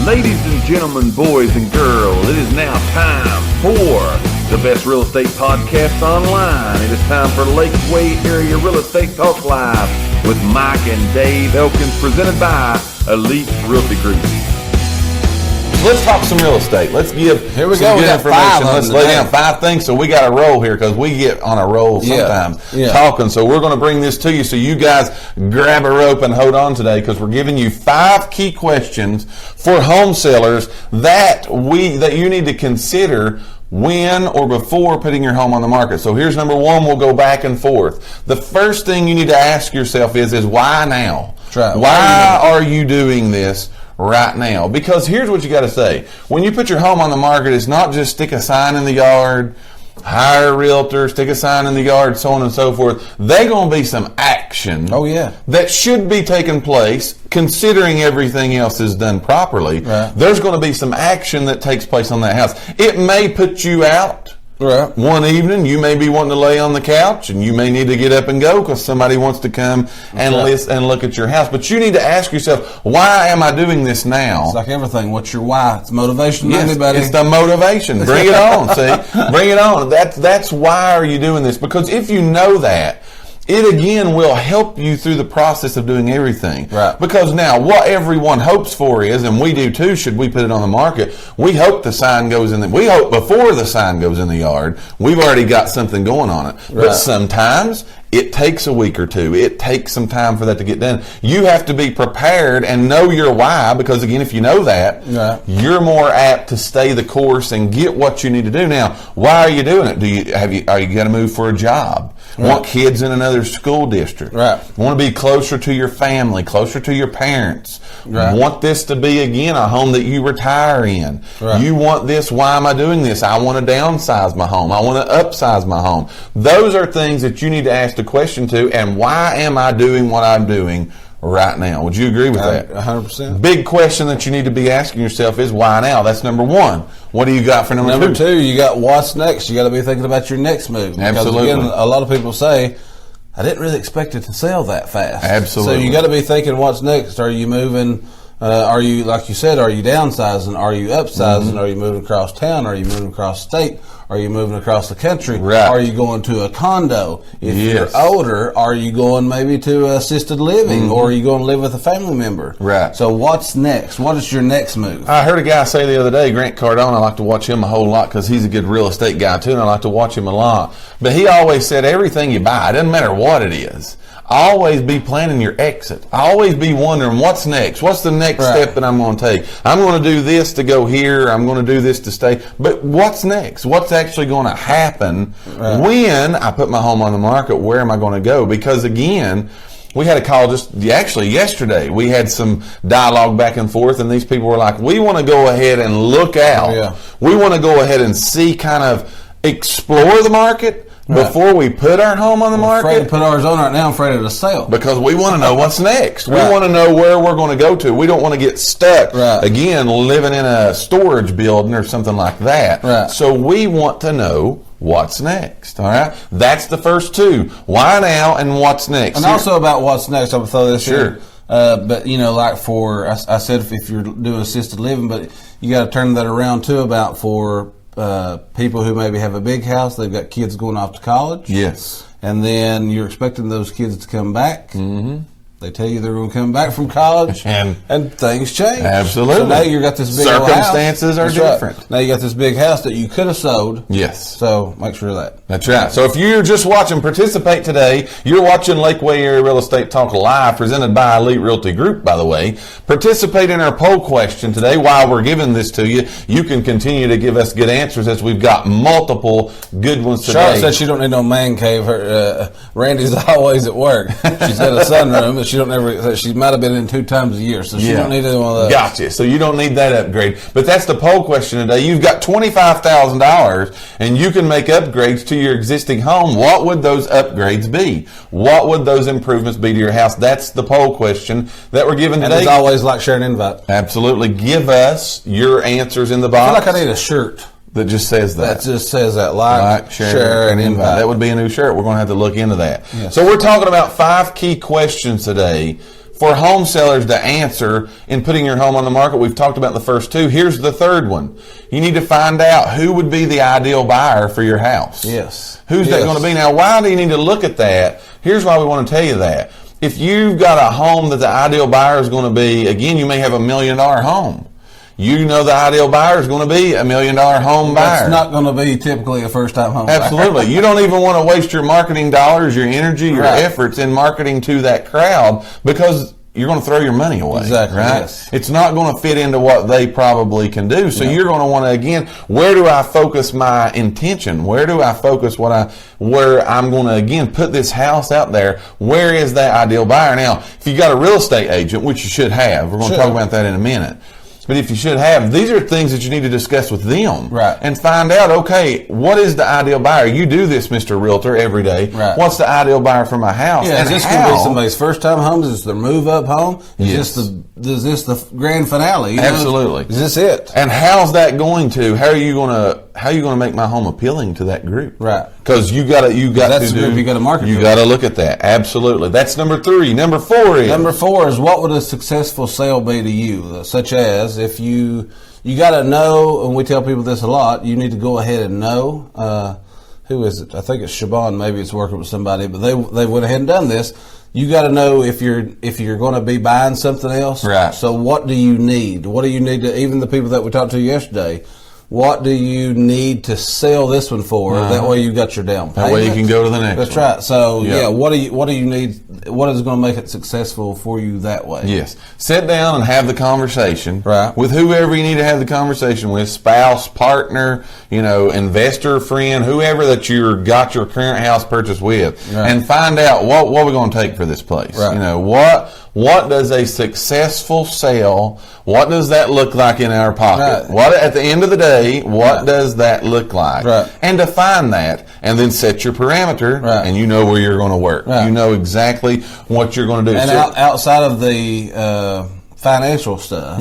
Ladies and gentlemen, boys and girls, it is now time for the best real estate podcast online. It is time for Lakeway Area Real Estate Talk Live with Mike and Dave Elkins, presented by Elite Realty Group. Let's talk some real estate. Let's give Here we some go. good We got information. five Let's of them lay today. down 5 things. So we got to roll here because we get on a roll sometimes talking. So we're going to bring this to you. So you guys grab a rope and hold on today because we're giving you 5 key questions for home sellers that you need to consider when or before putting your home on the market. So here's number 1. We'll go back and forth. The first thing you need to ask yourself is why now? That's right. Why are you doing this right now? Because here's what you got to say. When you put your home on the market, it's not just stick a sign in the yard, hire a realtor, stick a sign in the yard, so on and so forth. There's going to be some action that should be taking place, considering everything else is done properly. Right. There's going to be some action that takes place on that house. It may put you out. Right. One evening, you may be wanting to lay on the couch, and you may need to get up and go because somebody wants to come and listen and look at your house. But you need to ask yourself, why am I doing this now? It's like everything. What's your why? It's motivation, Yes, anybody. it's the motivation. Bring it on, see? Bring it on. That's why are you doing this? Because if you know that, it again will help you through the process of doing everything. Right. Because now what everyone hopes for is, and we do too, should we put it on the market, we hope the sign goes in we hope before the sign goes in the yard, we've already got something going on it. Right. But sometimes it takes a week or two. It takes some time for that to get done. You have to be prepared and know your why, because again, if you know that, you're more apt to stay the course and get what you need to do. Now, why are you doing it? Are you going to move for a job? Right. Want kids in another school district? Right. Want to be closer to your family, closer to your parents? Right. Want this to be, again, a home that you retire in? Right. You want this, why am I doing this? I want to downsize my home. I want to upsize my home. Those are things that you need to ask the question to, and why am I doing what I'm doing right now? Would you agree with that? 100%. Big question that you need to be asking yourself is why now? That's number 1. What do you got for number 2? Number 2, you got what's next. You got to be thinking about your next move. Absolutely. Because again, a lot of people say, I didn't really expect it to sell that fast. Absolutely. So you got to be thinking what's next. Are you moving? Are you, like you said, are you downsizing? Are you upsizing? Mm-hmm. Are you moving across town? Are you moving across state? Are you moving across the country? Right. Are you going to a condo? If Yes. you're older, are you going maybe to assisted living, or are you going to live with a family member? Right. So what's next? What is your next move? I heard a guy say the other day, Grant Cardone, I like to watch him a whole lot because he's a good real estate guy too, and I like to watch him a lot. But he always said everything you buy, it doesn't matter what it is, always be planning your exit. Always be wondering what's next. What's the next step that I'm going to take? I'm going to do this to go here. I'm going to do this to stay. But what's next? What's actually going to happen when I put my home on the market? Where am I going to go? Because again, we had a call actually yesterday. We had some dialogue back and forth, and these people were like, we want to go ahead and look out. We want to go ahead and see, kind of explore the market before we put our home on the market. Afraid to put ours on right now. I'm afraid of the sale. Because we want to know what's next. We want to know where we're going to go to. We don't want to get stuck, again, living in a storage building or something like that. So we want to know what's next. All right? That's the first 2. Why now and what's next? And also about what's next, I'm going to throw this in. But, you know, like I said, if you're doing assisted living, but you got to turn that around too about for people who maybe have a big house, they've got kids going off to college. Yes. And then you're expecting those kids to come back. Mm-hmm. They tell you they're going to come back from college, and things change. Absolutely. So now you got this big circumstances house. are different. Right. Now you got this big house that you could have sold. Yes. So make sure of that. That's right. So if you're just watching, participate today. You're watching Lakeway Area Real Estate Talk Live, presented by Elite Realty Group, by the way. Participate in our poll question today. While we're giving this to you, you can continue to give us good answers, as we've got multiple good ones today. Charlotte said she don't need no man cave. Randy's always at work. She's got a sunroom, but she might have been in 2 times a year, so she don't need any one of those. Gotcha. So you don't need that upgrade. But that's the poll question today. You've got $25,000, and you can make upgrades to your existing home. What would those upgrades be? What would those improvements be to your house? That's the poll question that we're giving today. And as always, like, share, and invite. Absolutely. Give us your answers in the box. I feel like I need a shirt. That just says that. That just says that. Like, share, and invite. That would be a new shirt. We're going to have to look into that. Yes. So we're talking about 5 key questions today for home sellers to answer in putting your home on the market. We've talked about the first two. Here's the third one. You need to find out who would be the ideal buyer for your house. Yes. Who's that going to be? Now, why do you need to look at that? Here's why we want to tell you that. If you've got a home that the ideal buyer is going to be, again, you may have $1 million home. You know the ideal buyer is going to be $1 million home buyer. It's not going to be typically a first-time home buyer. Absolutely. You don't even want to waste your marketing dollars, your energy, your efforts in marketing to that crowd, because you're going to throw your money away. Exactly. Right? Yes. It's not going to fit into what they probably can do. So you're going to want to, again, where do I focus my intention? Where do I focus where I'm going to, again, put this house out there? Where is that ideal buyer? Now, if you got a real estate agent, which you should have, we're going to talk about that in a minute. But if you should have, these are things that you need to discuss with them. Right. And find out, okay, what is the ideal buyer? You do this, Mr. Realtor, every day. Right. What's the ideal buyer for my house? Yeah, and is this going to be somebody's first-time home? Is this their move-up home? Is this the grand finale? Absolutely. Is this it? And how's that going to? How are you going to make my home appealing to that group? Right. Because you got to group you got to market. You got to look at that. Absolutely. That's number 3. Number 4 is what would a successful sale be to you? Such as if you got to know, and we tell people this a lot. You need to go ahead and know. Who is it? I think it's Shaban. Maybe it's working with somebody, but they went ahead and done this. You got to know if you're going to be buying something else. Right. So what do you need? What do you need to? Even the people that we talked to yesterday. What do you need to sell this one for? That way you got your down payment. That way you can go to the next That's one. right. So what do you need? What is going to make it successful for you that way? Yes. Sit down and have the conversation. Right. With whoever you need to have the conversation with, spouse, partner, investor, friend, whoever that you got your current house purchase with, and find out what we're going to take for this place. Right. What does a successful sale, what does that look like in our pocket? Right. What, at the end of the day, what does that look like? Right. And define that, and then set your parameter, and you know where you're going to work. Right. You know exactly what you're going to do. And outside of the financial stuff,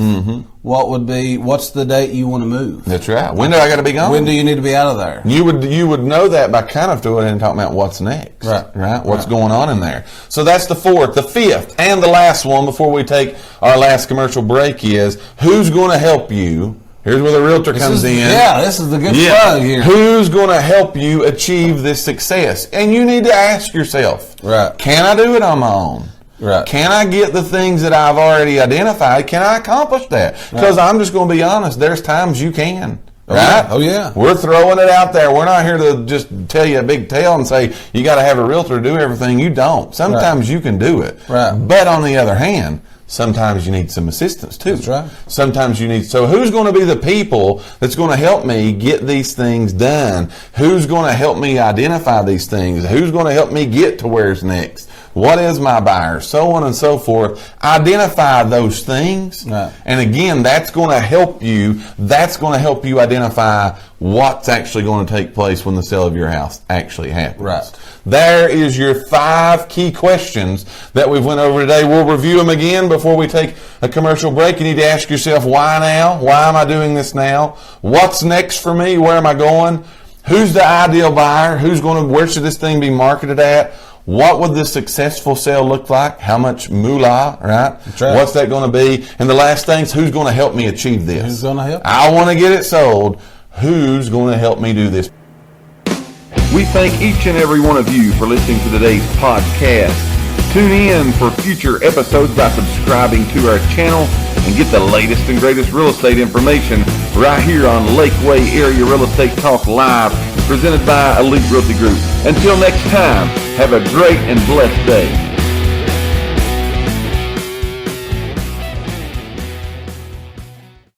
what's the date you want to move? That's right. When do I got to be gone? When do you need to be out of there? You would know that by kind of doing it and talking about what's next. Right. What's going on in there. So that's the 4th. The 5th and the last one before we take our last commercial break is who's going to help you. Here's where the realtor comes in. Yeah, this is the good plug here. Who's going to help you achieve this success? And you need to ask yourself, can I do it on my own? Right. Can I get the things that I've already identified? Can I accomplish that? Because I'm just going to be honest, there's times you can. Right? Oh, yeah. We're throwing it out there. We're not here to just tell you a big tale and say you got to have a realtor to do everything. You don't. Sometimes you can do it. Right. But on the other hand, sometimes you need some assistance too. That's right. Sometimes you need. So who's going to be the people that's going to help me get these things done? Who's going to help me identify these things? Who's going to help me get to where's next? What is my buyer? So on and so forth. Identify those things. Right. And again, that's going to help you. That's going to help you identify what's actually going to take place when the sale of your house actually happens. Right. There is your 5 key questions that we've went over today. We'll review them again before we take a commercial break. You need to ask yourself, why now? Why am I doing this now? What's next for me? Where am I going? Who's the ideal buyer? Where should this thing be marketed at? What would the successful sale look like? How much moolah, right? That's right. What's that going to be? And the last thing is, who's going to help me achieve this? Who's going to help? I want to get it sold. Who's going to help me do this? We thank each and every one of you for listening to today's podcast. Tune in for future episodes by subscribing to our channel and get the latest and greatest real estate information right here on Lakeway Area Real Estate Talk Live, presented by Elite Realty Group. Until next time, have a great and blessed day.